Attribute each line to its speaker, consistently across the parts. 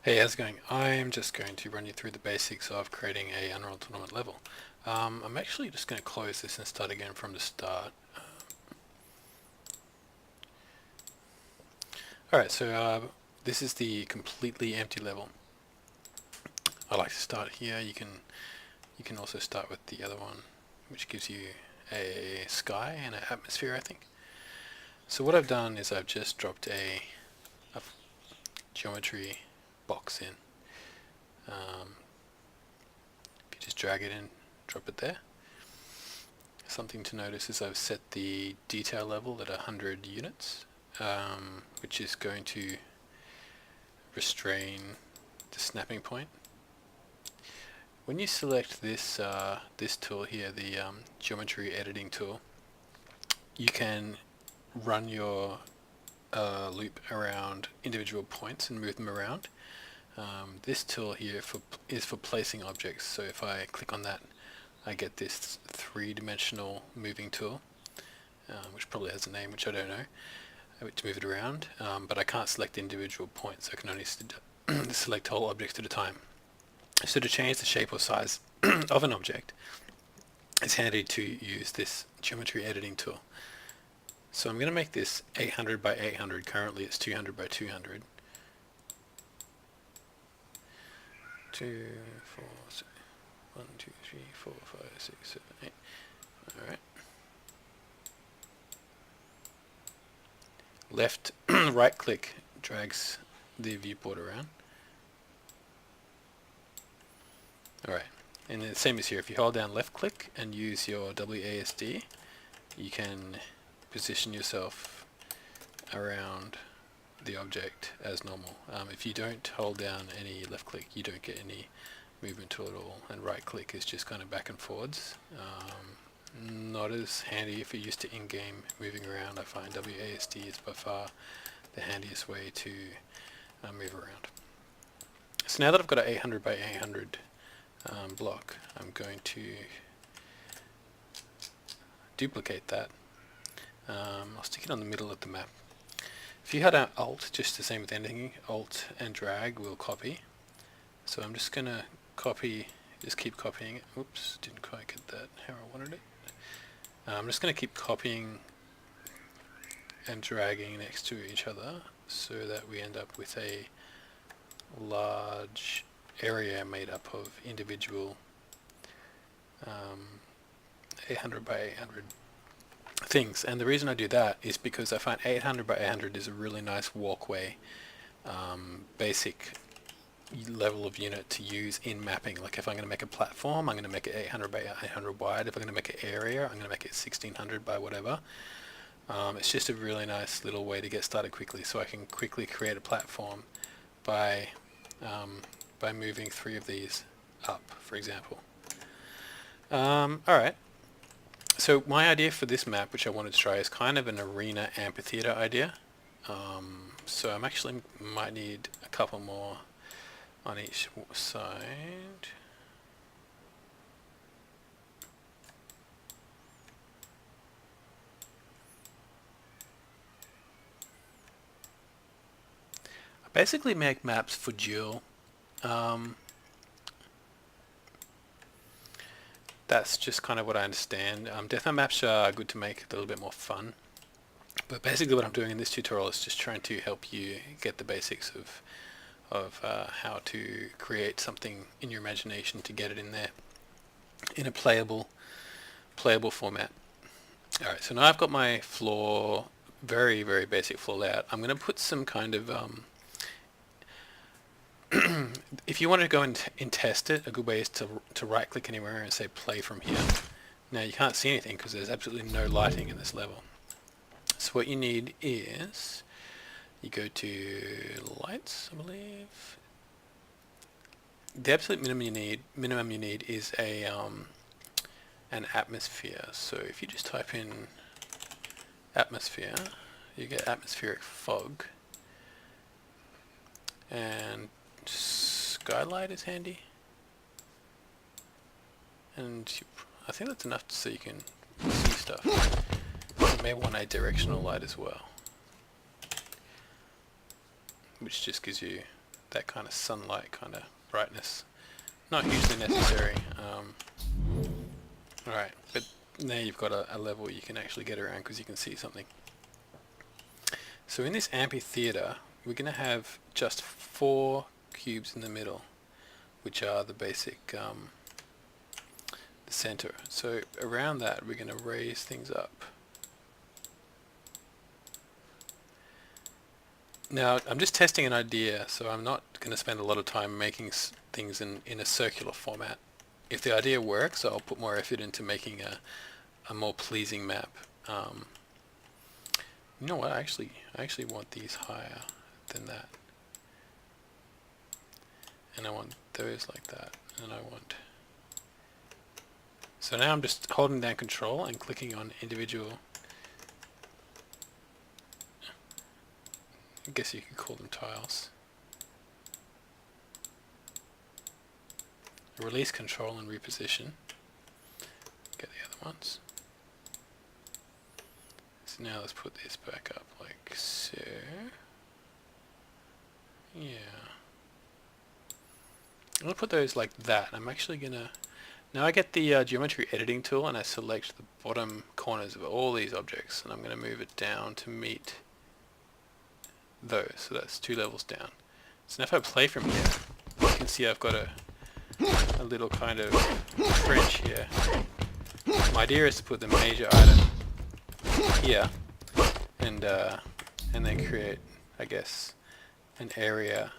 Speaker 1: Hey, how's it going? I'm just going to run you through the basics of creating a Unreal Tournament level. I'm actually just going to close this and start again from the start. Alright, so this is the completely empty level. I like to start here. You can also start with the other one, which gives you a sky and an atmosphere, I think. So what I've done is I've just dropped a geometry box in. If you just drag it in, drop it there. Something to notice is I've set the detail level at 100 units, which is going to restrain the snapping point. When you select this this tool here, the geometry editing tool, you can run your loop around individual points and move them around. This tool here is for placing objects, so if I click on that, I get this three-dimensional moving tool, which probably has a name, which I don't know, to move it around, but I can't select individual points. I can only select whole objects at a time. So to change the shape or size of an object, it's handy to use this geometry editing tool. So I'm going to make this 800 by 800. Currently it's 200 by 200. 2, 4, 6, 1, 2, 3, 4, 5, 6, 7, 8. Alright. Left, right click drags the viewport around. Alright, and the same as here, if you hold down left click and use your WASD, you can position yourself around the object as normal. If you don't hold down any left click, you don't get any movement tool at all, and right click is just kind of back and forwards. Not as handy if you're used to in-game moving around. I find WASD is by far the handiest way to move around. So now that I've got an 800 by 800 block, I'm going to duplicate that. I'll stick it on the middle of the map. If you had an Alt, just the same with anything, Alt and drag will copy. So I'm just going to copy, just keep copying it. Oops, didn't quite get that how I wanted it. I'm just going to keep copying and dragging next to each other so that we end up with a large area made up of individual 800 by 800 things. And the reason I do that is because I find 800 by 800 is a really nice walkway, basic level of unit to use in mapping. Like if I'm going to make a platform, I'm going to make it 800 by 800 wide. If I'm going to make an area, I'm going to make it 1600 by whatever. It's just a really nice little way to get started quickly, so I can quickly create a platform by moving 3 of these up, for example. Alright, so my idea for this map, which I wanted to try, is kind of an arena amphitheater idea. So I'm actually might need a couple more on each side. I basically make maps for Duel. That's just kind of what I understand. Deathmatch maps are good to make a little bit more fun. But basically what I'm doing in this tutorial is just trying to help you get the basics of how to create something in your imagination to get it in there in a playable format. Alright, so now I've got my floor, very basic floor layout. I'm going to put some kind of if you want to go and test it, a good way is to right click anywhere and say play from here. Now you can't see anything because there's absolutely no lighting in this level. So what you need is, you go to lights, I believe. The absolute minimum you need is a an atmosphere. So if you just type in atmosphere, you get atmospheric fog, and skylight is handy. And I think that's enough so you can see stuff. You may want a directional light as well, which just gives you that kind of sunlight kind of brightness. Not hugely necessary. Alright, but now you've got a level you can actually get around because you can see something. So in this amphitheater, we're going to have just 4 cubes in the middle, which are the basic the center. So around that we're going to raise things up. Now I'm just testing an idea, so I'm not going to spend a lot of time making things in a circular format. If the idea works, I'll put more effort into making a more pleasing map. You know what? I actually want these higher than that, and I want those like that, and I want. So now I'm just holding down Control and clicking on individual. I guess you could call them tiles. Release Control and reposition. Get the other ones. So now let's put this back up like so. Yeah. I'm going to put those like that. I'm actually going to... Now I get the geometry editing tool and I select the bottom corners of all these objects, and I'm going to move it down to meet those. So that's 2 levels down. So now if I play from here, you can see I've got a little kind of French here. My idea is to put the major item here, and then create, I guess, an area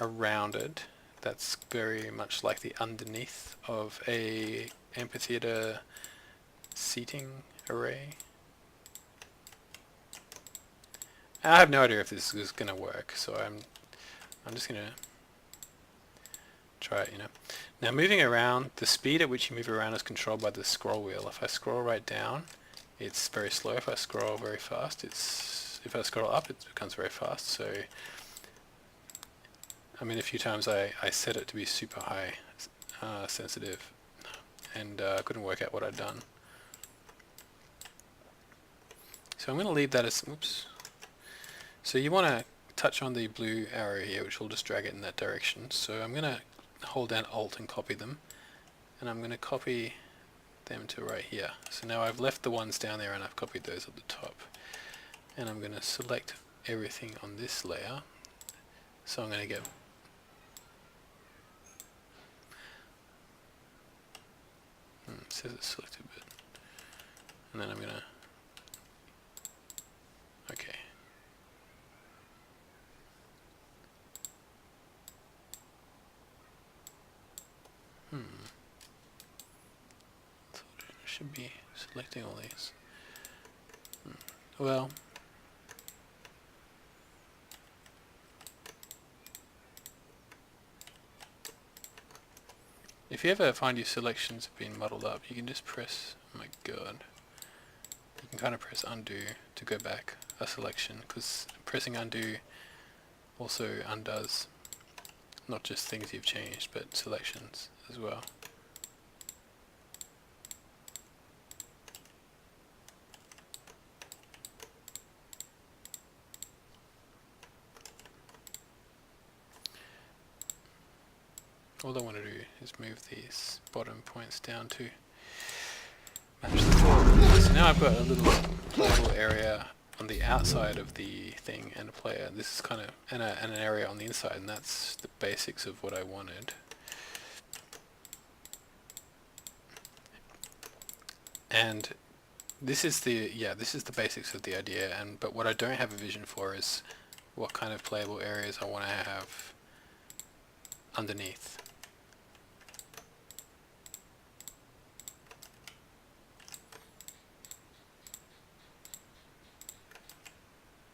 Speaker 1: around it that's very much like the underneath of a amphitheater seating array. I have no idea if this is going to work, so I'm just going to try it, you know. Now moving around, the speed at which you move around is controlled by the scroll wheel. If I scroll right down, it's very slow. If I scroll very fast, if I scroll up, it becomes very fast. So, I mean, a few times I set it to be super high sensitive, and I couldn't work out what I'd done. So I'm going to leave that as, oops. So you want to touch on the blue arrow here, which will just drag it in that direction. So I'm going to hold down Alt and copy them, and I'm going to copy them to right here. So now I've left the ones down there and I've copied those at the top, and I'm going to select everything on this layer. So I'm going to get it says it's selected, but and then I'm going to okay. Should be selecting all these. Well, if you ever find your selections have been muddled up, you can just press, oh my god, you can kind of press undo to go back a selection, because pressing undo also undoes not just things you've changed, but selections as well. All I want to do is move these bottom points down to match the top. So now I've got a little playable area on the outside of the thing and a player. This is kind of and an area on the inside, and that's the basics of what I wanted. And this is the basics of the idea. But what I don't have a vision for is what kind of playable areas I want to have underneath.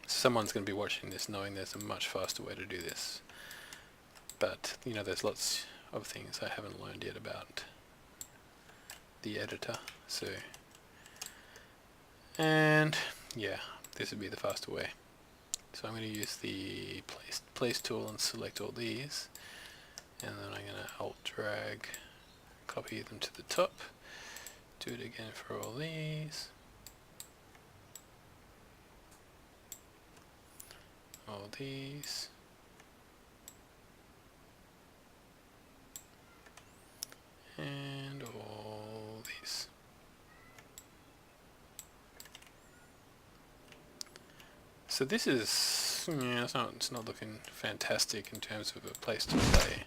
Speaker 1: Someone's going to be watching this knowing there's a much faster way to do this, but you know, there's lots of things I haven't learned yet about the editor. So, and yeah, this would be the faster way. So I'm going to use the place tool and select all these, and then I'm going to alt drag, copy them to the top, do it again for all these. All these, and all these. So this is, yeah, it's not looking fantastic in terms of a place to play.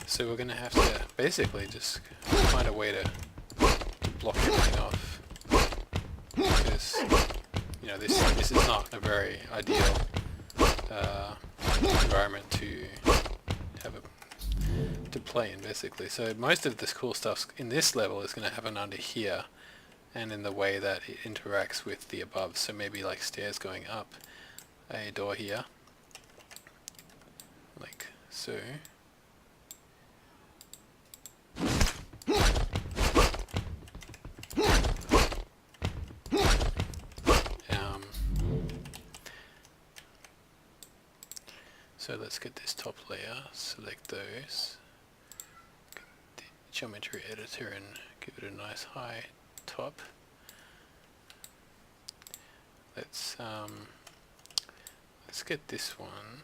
Speaker 1: So we're going to have to basically just find a way to block everything off, because you know this is not a very ideal environment to have to play in, basically. So most of this cool stuff in this level is going to happen under here, and in the way that it interacts with the above. So maybe like stairs going up, a door here, like so. So let's get this top layer, select those, get the geometry editor and give it a nice high top. Let's get this one.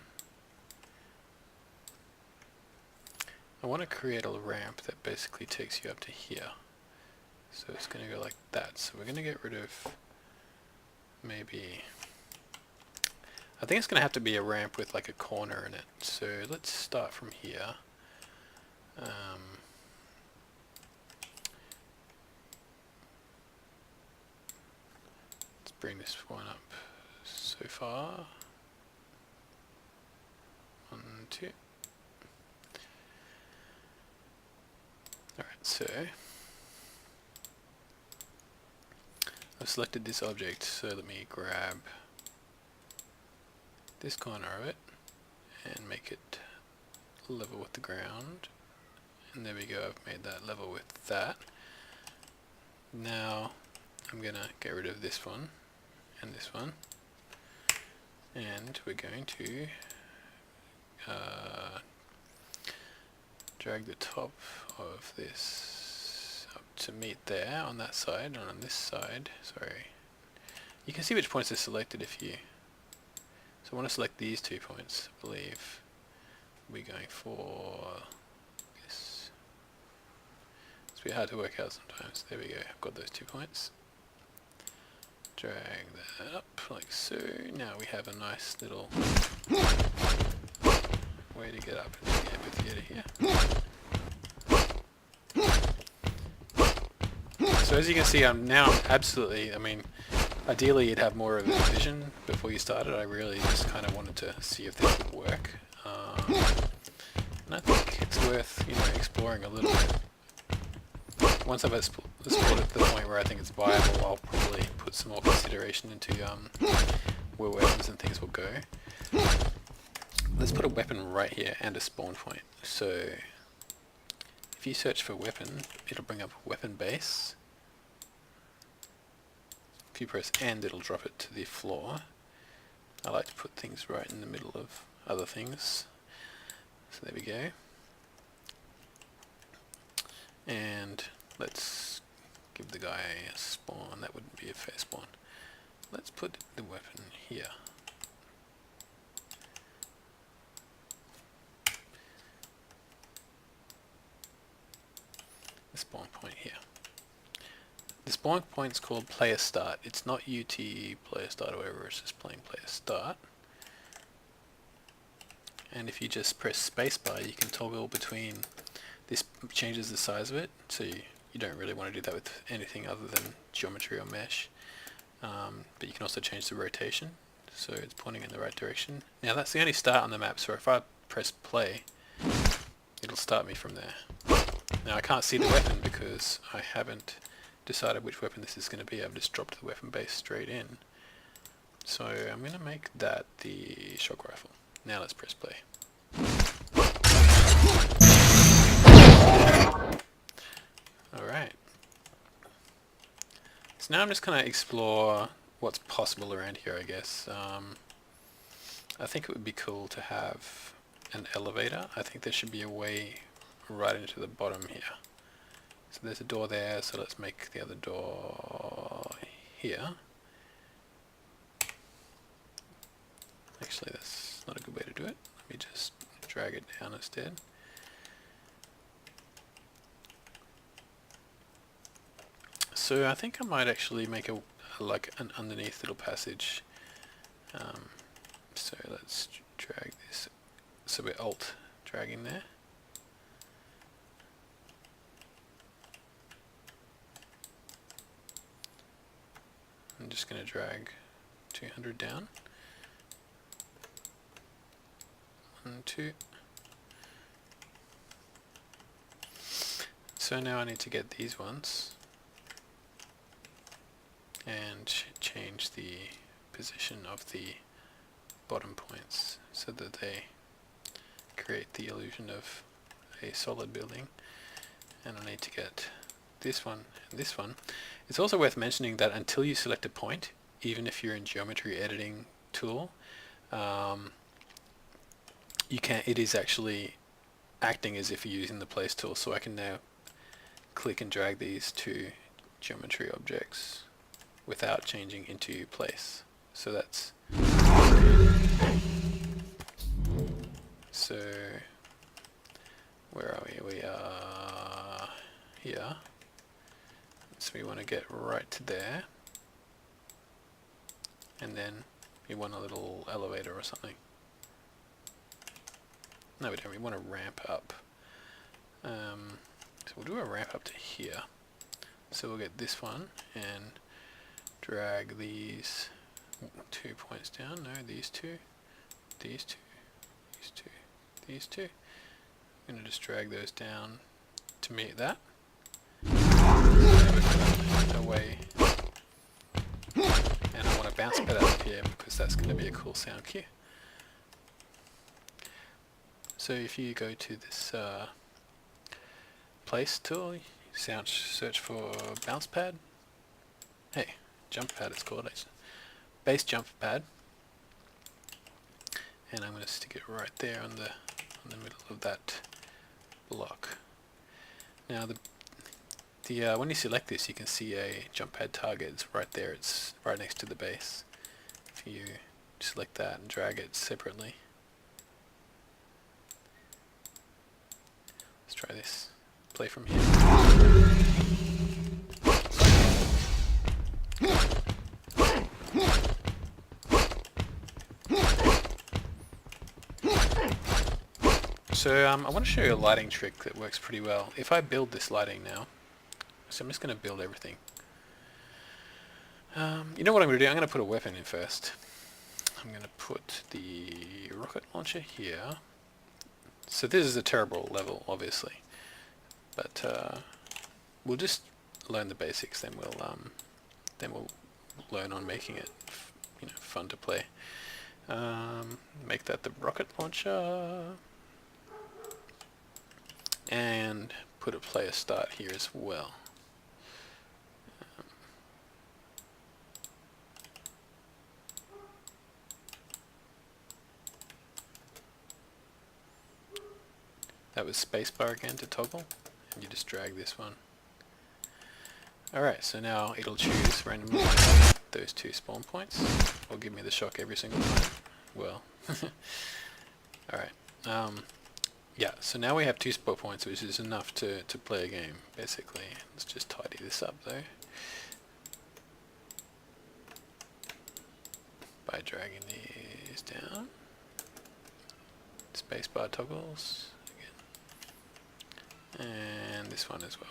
Speaker 1: I want to create a ramp that basically takes you up to here. So it's going to go like that. So we're going to get rid of maybe, I think it's going to have to be a ramp with like a corner in it. So let's start from here. Let's bring this one up so far. 1, 2. Alright, so I've selected this object, so let me grab this corner of it and make it level with the ground, and there we go, I've made that level with that. Now I'm gonna get rid of this one and this one, and we're going to drag the top of this up to meet there on that side, and on this side, sorry, you can see which points are selected if you, so I want to select these 2 points, I believe. We're going for this. It's a bit hard to work out sometimes. There we go, I've got those 2 points. Drag that up like so. Now we have a nice little way to get up into the amphitheater here. So as you can see, I'm absolutely, I mean, ideally you'd have more of a vision before you started. I really just kind of wanted to see if this would work. And I think it's worth, you know, exploring a little bit. Once I've explored it to the point where I think it's viable, I'll probably put some more consideration into where weapons and things will go. Let's put a weapon right here and a spawn point. So if you search for weapon, it'll bring up weapon base. If you press end, it'll drop it to the floor. I like to put things right in the middle of other things. So there we go. And let's give the guy a spawn. That wouldn't be a fair spawn. Let's put the weapon here. The spawn point here. The spawn point's called player start. It's not UT player start or whatever, it's just plain player start. And if you just press spacebar, you can toggle between, this changes the size of it, so you don't really want to do that with anything other than geometry or mesh. But you can also change the rotation, so it's pointing in the right direction. Now that's the only start on the map, so if I press play, it'll start me from there. Now I can't see the weapon because I haven't decided which weapon this is going to be. I've just dropped the weapon base straight in. So I'm going to make that the shock rifle. Now let's press play. Alright. So now I'm just going to explore what's possible around here, I guess. I think it would be cool to have an elevator. I think there should be a way right into the bottom here. So there's a door there, so let's make the other door here. Actually, that's not a good way to do it. Let me just drag it down instead. So I think I might actually make like an underneath little passage. So let's drag this. So we're alt dragging there. I'm just going to drag 200 down. 1, 2. So now I need to get these ones and change the position of the bottom points so that they create the illusion of a solid building. And I need to get this one and this one. It's also worth mentioning that until you select a point, even if you're in geometry editing tool, it is actually acting as if you're using the place tool. So I can now click and drag these to geometry objects without changing into place. So that's so where are we? We are here. So we want to get right to there, and then we want a little elevator or something. No, we don't. We want to ramp up. So we'll do a ramp up to here. So we'll get this one and drag these 2 points down. No, these two, these two, these two, these two. I'm going to just drag those down to meet that. Away. And I want a bounce pad up here because that's going to be a cool sound cue. So if you go to this place tool, search for bounce pad. Hey, jump pad it's called. Base jump pad. And I'm going to stick it right there on the middle of that block. Now when you select this, you can see a jump pad target. It's right there. It's right next to the base. If you select that and drag it separately. Let's try this. Play from here. So I want to show you a lighting trick that works pretty well. If I build this lighting now, so I'm just going to build everything. You know what I'm going to do? I'm going to put a weapon in first. I'm going to put the rocket launcher here. So this is a terrible level, obviously, but we'll just learn the basics. Then we'll learn on making it, fun to play. Make that the rocket launcher, and put a player start here as well. That was spacebar again to toggle, and you just drag this one. Alright, so now it'll choose randomly those 2 spawn points, or give me the shock every single time. Well, alright. Yeah, so now we have 2 spawn points, which is enough to play a game, basically. Let's just tidy this up though, by dragging these down. Spacebar toggles. And this one as well.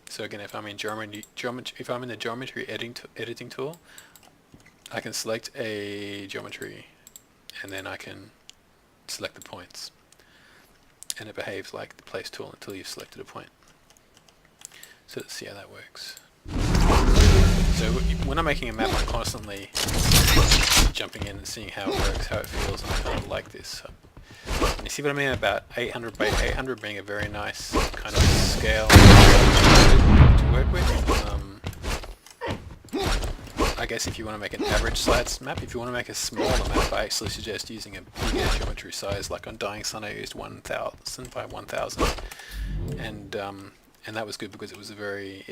Speaker 1: So again, if I'm in if I'm in the geometry editing tool, I can select a geometry, and then I can select the points, and it behaves like the place tool until you've selected a point. So let's see how that works. So when I'm making a map, I'm constantly jumping in and seeing how it works, how it feels, and I kind of like this. And you see what I mean about 800 by 800 being a very nice kind of scale to work with. I guess if you want to make an average size map, if you want to make a smaller map, I actually suggest using a bigger geometry size. Like on Dying Sun I used 1000 by 1000, and that was good because it was very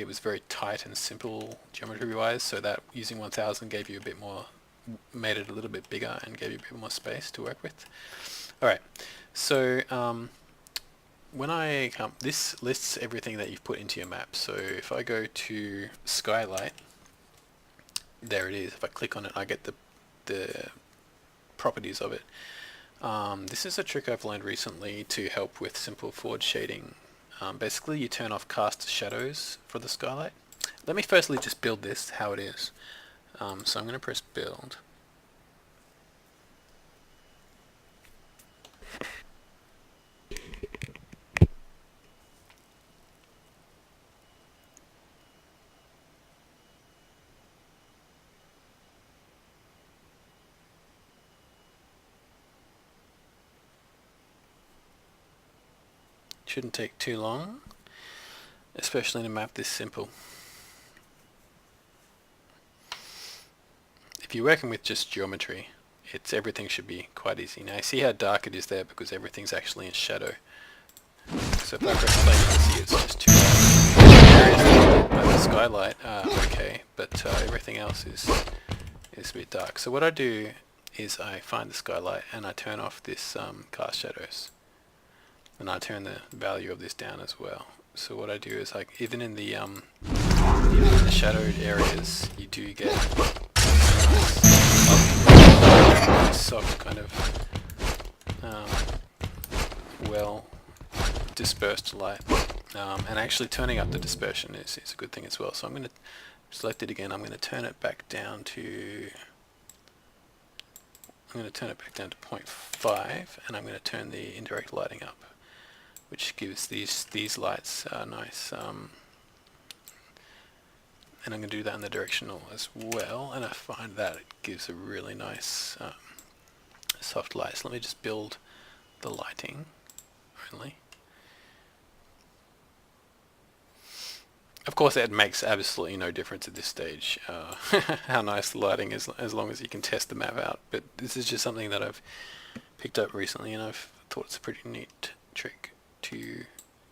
Speaker 1: tight and simple geometry wise, so that using 1000 gave you a bit more, made it a little bit bigger and gave you a bit more space to work with. Alright, so when I come, this lists everything that you've put into your map. So if I go to skylight, there it is. If I click on it, I get the properties of it. This is a trick I've learned recently to help with simple forward shading. Basically, you turn off cast shadows for the skylight. Let me firstly just build this how it is. So I'm going to press build. Shouldn't take too long, especially in a map this simple. If you're working with just geometry, everything should be quite easy. Now you see how dark it is there because everything's actually in shadow. So if I press play, you can see it's just too dark. But the skylight, okay, but everything else is a bit dark. So what I do is I find the skylight and I turn off this cast shadows. And I turn the value of this down as well. So what I do is, like, even in the shadowed areas, you do get soft kind of well dispersed light. And actually turning up the dispersion is a good thing as well. So I'm going to select it again. I'm going to turn it back down to 0.5, and I'm going to turn the indirect lighting up, which gives these lights nice, and I'm going to do that in the directional as well, and I find that it gives a really nice soft light. So let me just build the lighting only. Of course, it makes absolutely no difference at this stage how nice the lighting is, as long as you can test the map out. But this is just something that I've picked up recently, and I've thought it's a pretty neat trick to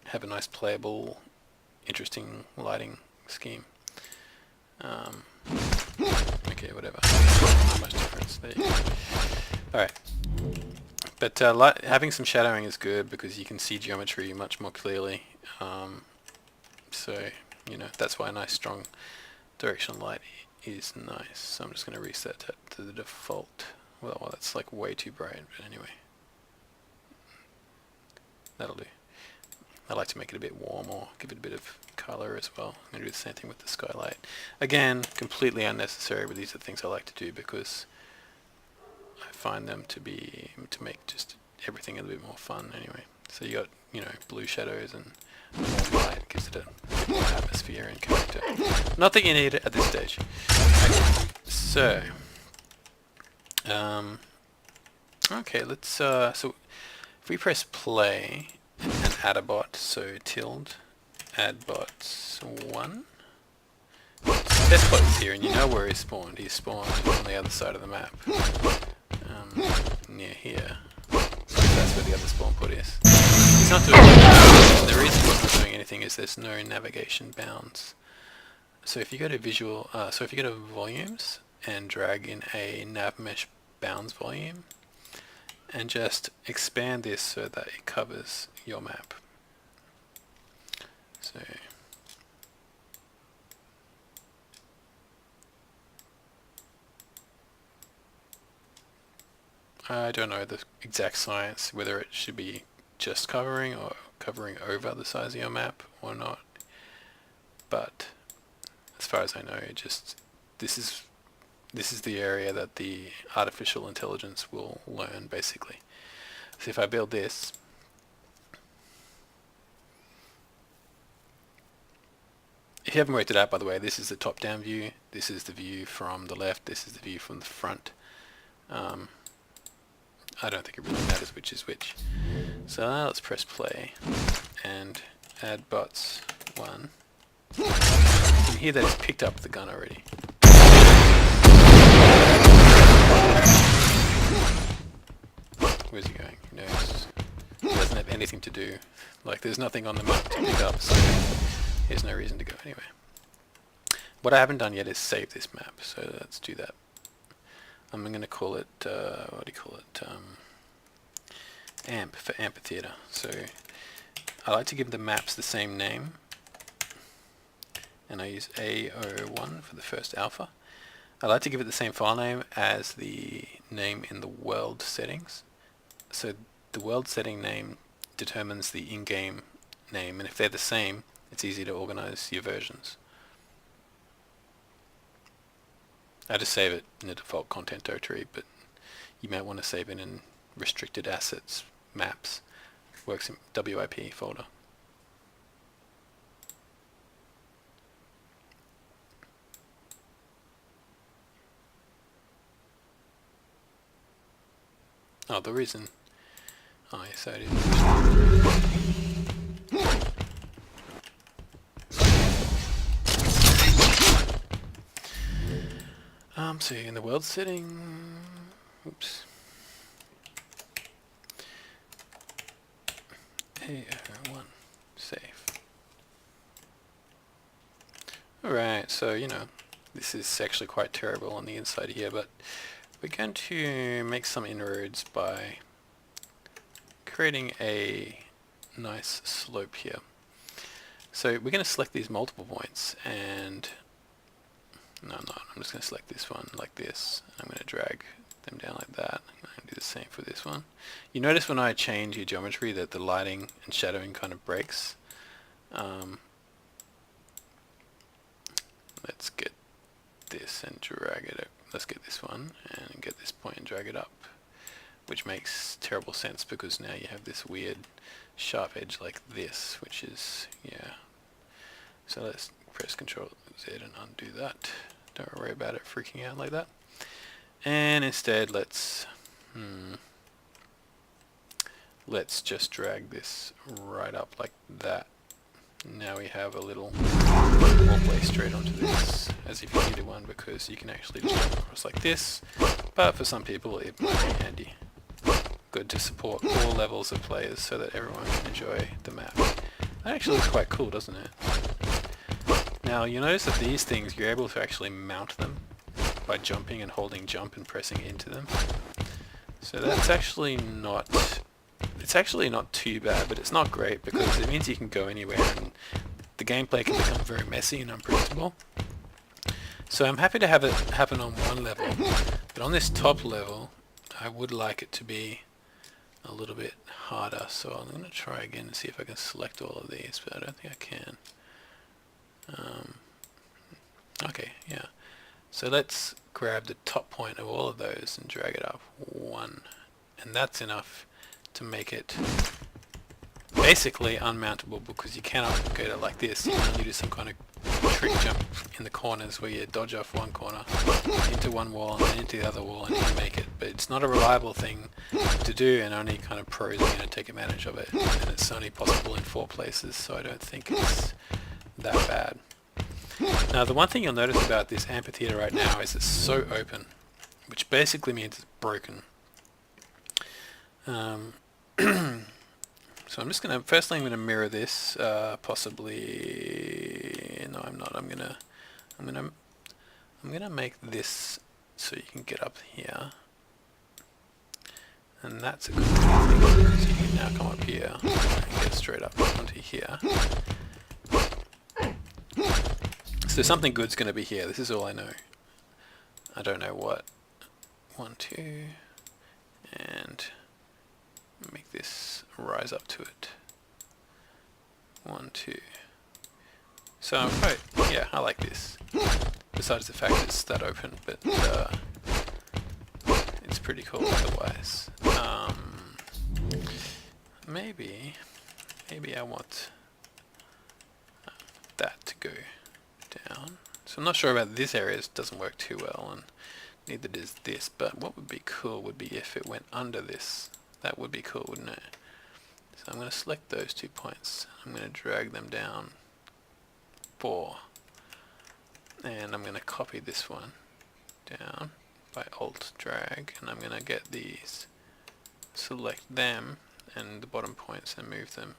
Speaker 1: have a nice playable, interesting lighting scheme. Okay, whatever. Not much difference. There you go. Alright. But having some shadowing is good because you can see geometry much more clearly. So, you know, that's why a nice strong directional light is nice. So I'm just going to reset that to the default. Well, that's like way too bright, but anyway. That'll do. I like to make it a bit warm or give it a bit of color as well. I'm going to do the same thing with the skylight. Again, completely unnecessary, but these are things I like to do because I find them to make just everything a little bit more fun anyway. So you got, you know, blue shadows and warm light, gives it a bit more atmosphere and character. Not that you need it at this stage. Okay, so okay, let's so if we press play and add a bot, so tilde add bots 1. Test bot is here, and you know where he spawned. He spawned on the other side of the map, near here. That's where the other spawn put is. He's not doing anything. The reason he's not doing anything is there's no navigation bounds. So if you go to visual, so if you go to volumes and drag in a nav mesh bounds volume, and just expand this so that it covers your map. So I don't know the exact science, whether it should be just covering or covering over the size of your map or not, but as far as I know, this is the area that the artificial intelligence will learn, basically. So if I build this, if you haven't worked it out, by the way, this is the top-down view, this is the view from the left, this is the view from the front. I don't think it really matters which is which. So now let's press play and add bots 1. You can hear that it's picked up the gun already. Where's he going? No, it doesn't have anything to do. Like, there's nothing on the map to pick up, so there's no reason to go anyway. What I haven't done yet is save this map, so let's do that. I'm going to call it, what do you call it? Amp, for amphitheater. So I like to give the maps the same name, and I use A01 for the first alpha. I like to give it the same file name as the name in the world settings. So the world setting name determines the in-game name, and if they're the same, it's easy to organize your versions. I just save it in the default content directory, but you might want to save it in restricted assets, maps, works in WIP folder. Oh, the reason. Oh, yes, I did. So in the world setting, oops. A01, save. Alright, so this is actually quite terrible on the inside here, but we're going to make some inroads by creating a nice slope here. So we're going to select these multiple points, and no, I'm not. I'm just going to select this one like this. I'm going to drag them down like that. I'm going to do the same for this one. You notice when I change your geometry that the lighting and shadowing kind of breaks. Let's get this and drag it up. Let's get this one and get this point and drag it up, which makes terrible sense because now you have this weird sharp edge like this, which is, yeah. So let's press Ctrl Z and undo that. Don't worry about it freaking out like that. And instead let's just drag this right up like that. Now we have a little walkway straight onto this, as if you needed one, because you can actually just jump across like this, but for some people it might be handy. Good to support all levels of players so that everyone can enjoy the map. That actually looks quite cool, doesn't it? Now you notice that these things, you're able to actually mount them by jumping and holding jump and pressing into them. So that's actually not, it's actually not too bad, but it's not great because it means you can go anywhere and the gameplay can become very messy and unpredictable. So I'm happy to have it happen on one level, but on this top level I would like it to be a little bit harder. So I'm going to try again and see if I can select all of these, but I don't think I can. Okay, yeah. So let's grab the top point of all of those and drag it up one, and that's enough to make it basically unmountable because you cannot go to like this. You can only do some kind of trick jump in the corners where you dodge off one corner into one wall and then into the other wall and you make it. But it's not a reliable thing to do, and only kind of pros are going to take advantage of it. And it's only possible in 4 places, so I don't think it's that bad. Now the one thing you'll notice about this amphitheater right now is it's so open, which basically means it's broken. So I'm just gonna, firstly I'm gonna mirror this, possibly, no I'm not, I'm gonna make this so you can get up here, and that's a good thing because you can now come up here and get straight up onto here. So something good's going to be here. This is all I know. I don't know what. 1, 2, and make this rise up to it. 1, 2. So I'm quite, yeah, I like this. Besides the fact it's that open, but it's pretty cool otherwise. Maybe I want that to go down. So I'm not sure about this area. It doesn't work too well, and neither does this. But what would be cool would be if it went under this. That would be cool, wouldn't it? So I'm going to select those 2 points. I'm going to drag them down 4, and I'm going to copy this one down by Alt drag, and I'm going to get these, select them and the bottom points and move them.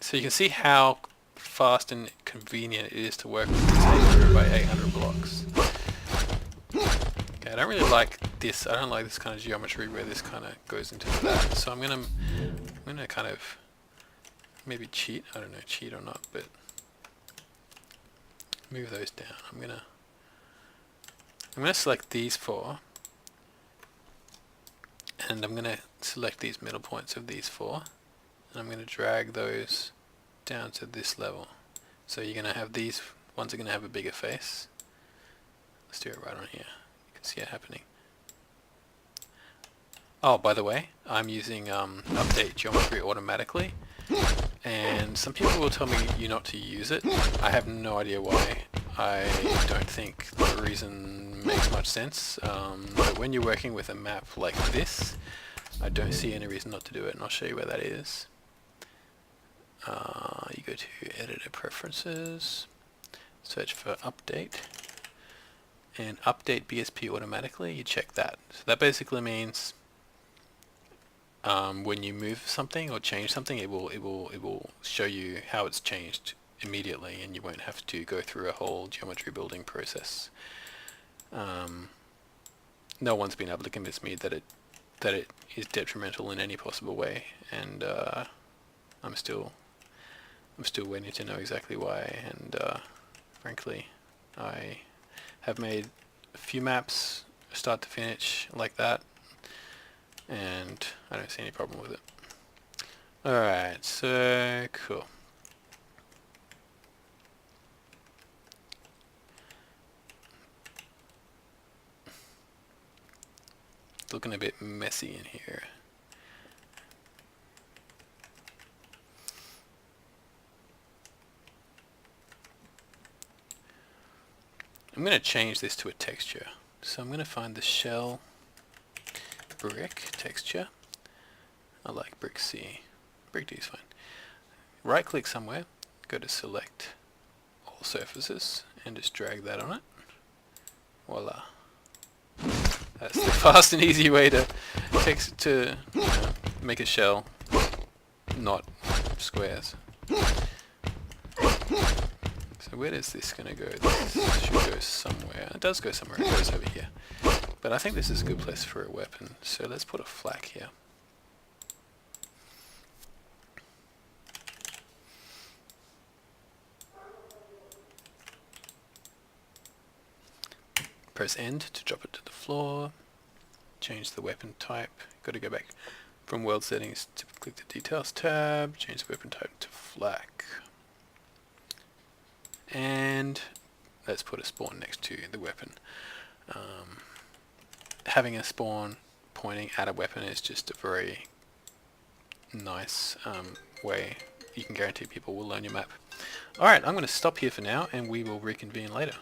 Speaker 1: So you can see how fast and convenient it is to work with these 800 by 800 blocks. Okay, I don't really like this. I don't like this kind of geometry where this kind of goes into that. So I'm gonna kind of maybe cheat. I don't know, cheat or not, but move those down. I'm gonna select these four, and I'm gonna select these middle points of these four, and I'm gonna drag those down to this level. So you're gonna have these ones are gonna have a bigger face. Let's do it right on here. You can see it happening. Oh, by the way, I'm using update geometry automatically, and some people will tell me you not to use it. I have no idea why. I don't think the reason makes much sense, but when you're working with a map like this, I don't see any reason not to do it, and I'll show you where that is. You go to Editor Preferences, search for Update, and Update BSP automatically, you check that. So that basically means when you move something or change something, it will show you how it's changed immediately, and you won't have to go through a whole geometry building process. No one's been able to convince me that it is detrimental in any possible way, and I'm still waiting to know exactly why. And frankly, I have made a few maps start to finish like that, and I don't see any problem with it. Alright, so cool. It's looking a bit messy in here. I'm going to change this to a texture. So I'm going to find the shell brick texture. I like brick C. Brick D is fine. Right click somewhere, go to select all surfaces, and just drag that on it. Voila. That's the fast and easy way to make a shell, not squares. So where is this going to go? This should go somewhere. It does go somewhere. It goes over here. But I think this is a good place for a weapon. So let's put a flak here. Press end to drop it to the floor. Change the weapon type. Got to go back from world settings to click the details tab. Change the weapon type to flak. And let's put a spawn next to the weapon. Having a spawn pointing at a weapon is just a very nice way you can guarantee people will learn your map. Alright, I'm going to stop here for now, and we will reconvene later.